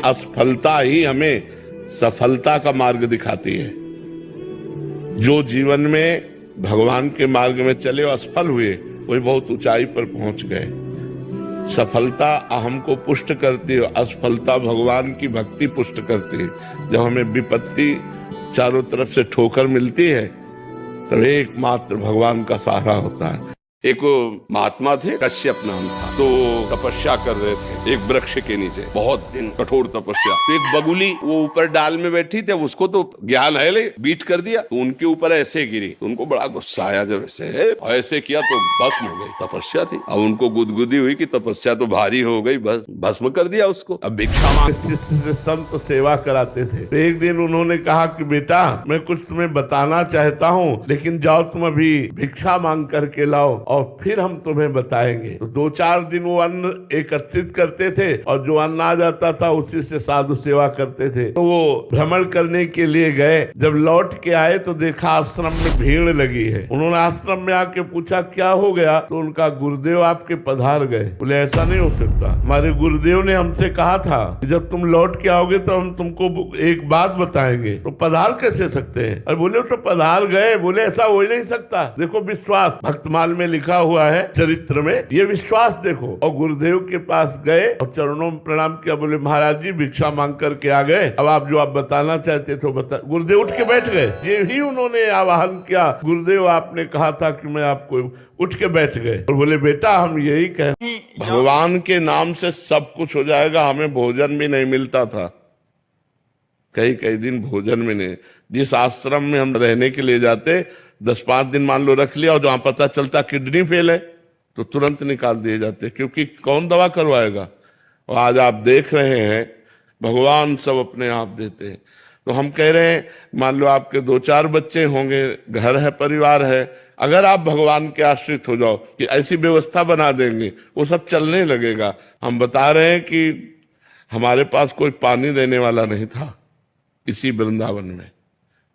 असफलता ही हमें सफलता का मार्ग दिखाती है। जो जीवन में भगवान के मार्ग में चले और असफल हुए, वही बहुत ऊंचाई पर पहुंच गए। सफलता अहम को पुष्ट करती है, असफलता भगवान की भक्ति पुष्ट करती है। जब हमें विपत्ति चारों तरफ से ठोकर मिलती है, तब एकमात्र भगवान का सहारा होता है। एक महात्मा थे, कश्यप नाम था, तो तपस्या कर रहे थे एक वृक्ष के नीचे, बहुत दिन कठोर तपस्या। तो एक बगुली वो ऊपर डाल में बैठी थी, उसको तो ज्ञान है, ले बीट कर दिया तो उनके ऊपर ऐसे गिरी। तो उनको बड़ा गुस्सा आया, जब ऐसे किया तो भस्म हो गई। तपस्या थी, अब उनको गुदगुदी हुई कि तपस्या तो भारी हो गई, बस भस्म कर दिया उसको। अब भिक्षा मांग शिष्य से संत सेवा कराते थे। तो एक दिन उन्होंने कहा कि बेटा, मैं कुछ तुम्हें बताना चाहता हूँ, लेकिन जाओ तुम अभी भिक्षा मांग करके लाओ और फिर हम तुम्हें बताएंगे। तो 2-4 दिन वो अन्न एकत्रित करते थे और जो अन्न आ जाता था उसी से साधु सेवा करते थे। तो वो भ्रमण करने के लिए गए। जब लौट के आए तो देखा आश्रम में भीड़ लगी है। उन्होंने आश्रम में आके पूछा क्या हो गया, तो उनका गुरुदेव आपके पधार गए। बोले ऐसा नहीं हो सकता, हमारे गुरुदेव ने हमसे कहा था कि जब तुम लौट के आओगे तो हम तुमको एक बात बताएंगे। तो पधार कैसे सकते हैं? और बोले तो पधार गए। बोले ऐसा हो ही नहीं सकता, देखो विश्वास भक्तमाल में लिखा हुआ है, चरित्र में ये विश्वास देखो। और गुरुदेव के पास गए और चरणों में प्रणाम किया। बोले महाराज जी भिक्षा मांग करके आ गए, अब आप जो आप बताना चाहते तो बता। गुरुदेव उठ के बैठ गए। ये ही उन्होंने आवाहन किया, गुरुदेव आपने कहा था कि मैं आपको, उठ के बैठ गए और बोले बेटा हम यही कह, भगवान के नाम से सब कुछ हो जाएगा। हमें भोजन भी नहीं मिलता था, कई दिन भोजन में नहीं। जिस आश्रम में हम रहने के लिए जाते, 10-5 दिन मान लो रख लिया और जहां पता चलता किडनी फेल है तो तुरंत निकाल दिए जाते, क्योंकि कौन दवा करवाएगा। और आज आप देख रहे हैं भगवान सब अपने आप देते हैं। तो हम कह रहे हैं, मान लो आपके 2-4 बच्चे होंगे, घर है, परिवार है, अगर आप भगवान के आश्रित हो जाओ कि ऐसी व्यवस्था बना देंगे, वो सब चलने लगेगा। हम बता रहे हैं कि हमारे पास कोई पानी देने वाला नहीं था इसी वृंदावन में,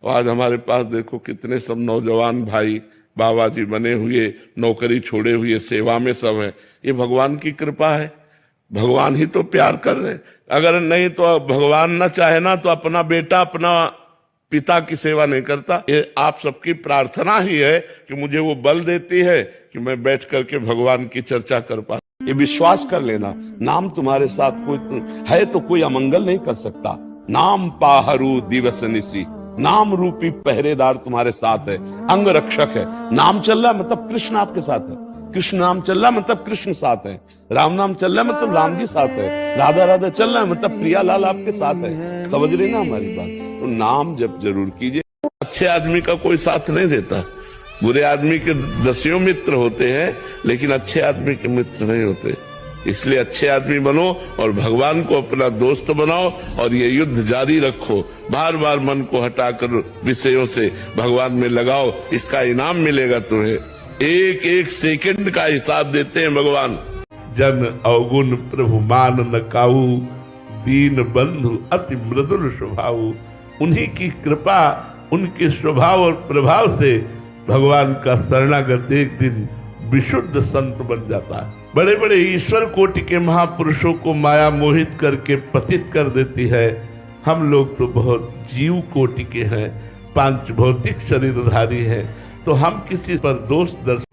और आज हमारे पास देखो कितने सब नौजवान भाई बाबा जी बने हुए, नौकरी छोड़े हुए सेवा में सब है। ये भगवान की कृपा है, भगवान ही तो प्यार कर रहे हैं। अगर नहीं तो भगवान ना चाहे ना तो अपना बेटा अपना पिता की सेवा नहीं करता। ये आप सबकी प्रार्थना ही है कि मुझे वो बल देती है कि मैं बैठ करके भगवान की चर्चा कर पा। ये विश्वास कर लेना, नाम तुम्हारे साथ कोई है तो कोई अमंगल नहीं कर सकता। नाम पाहरू दिवस निसी, नाम रूपी पहरेदार तुम्हारे साथ है, अंग रक्षक है। नाम चल रहा मतलब कृष्ण आपके साथ है, कृष्ण नाम चल रहा मतलब कृष्ण साथ है, राम नाम चल रहा मतलब राम जी साथ है, राधा राधा चल रहा है मतलब प्रियालाल आपके साथ है। समझ रही ना हमारी बात? तो नाम जप जरूर कीजिए। अच्छे आदमी का कोई साथ नहीं देता, बुरे आदमी के 10 मित्र होते हैं, लेकिन अच्छे आदमी के मित्र नहीं होते। इसलिए अच्छे आदमी बनो और भगवान को अपना दोस्त बनाओ और ये युद्ध जारी रखो। बार बार मन को हटाकर विषयों से भगवान में लगाओ, इसका इनाम मिलेगा तुम्हें। एक एक सेकंड का हिसाब देते हैं भगवान। जन अवगुण प्रभु मान न काऊ, दीन बंधु अति मृदुल स्वभाव। उन्हीं की कृपा, उनके स्वभाव और प्रभाव से भगवान का शरणागत एक दिन विशुद्ध संत बन जाता है। बड़े बड़े ईश्वर कोटि के महापुरुषों को माया मोहित करके पतित कर देती है। हम लोग तो बहुत जीव कोटि के हैं, 5 भौतिक शरीरधारी हैं, तो हम किसी पर दोष दर्श।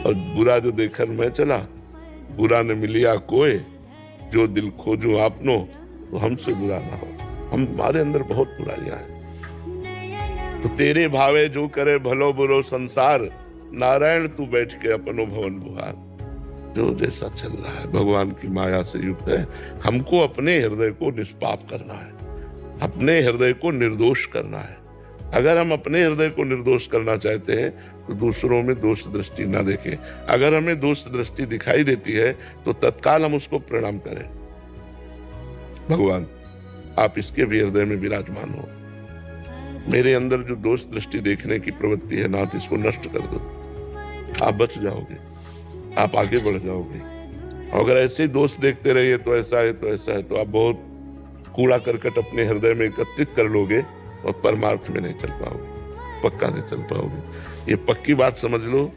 और बुरा जो देखकर मैं चला, बुरा न मिलिया कोई, जो दिल खोजूं आपनो, तो हमसे बुरा ना हो। हमारे अंदर बहुत बुराइयां हैं। तो तेरे भावे जो करे भलो बुरो संसार, नारायण तू बैठ के अपनो भवन बुहार। जो जैसा चल रहा है भगवान की माया से युक्त है। हमको अपने हृदय को निष्पाप करना है, अपने हृदय को निर्दोष करना है। अगर हम अपने हृदय को निर्दोष करना चाहते हैं तो दूसरों में दोष दृष्टि ना देखें। अगर हमें दोष दृष्टि दिखाई देती है तो तत्काल हम उसको प्रणाम करें। भगवान आप इसके भी हृदय में विराजमान हो। मेरे अंदर जो दोष दृष्टि देखने की प्रवृत्ति है नाथ, इसको नष्ट कर दो। आप बच जाओगे, आप आगे बढ़ जाओगे। अगर ऐसे ही दोष देखते रहिए तो ऐसा है तो ऐसा है, तो आप बहुत कूड़ा करकट अपने हृदय में एकत्रित कर लोगे और परमार्थ में नहीं चल पाओगे, पक्का नहीं चल पाओगे। ये पक्की बात समझ लो।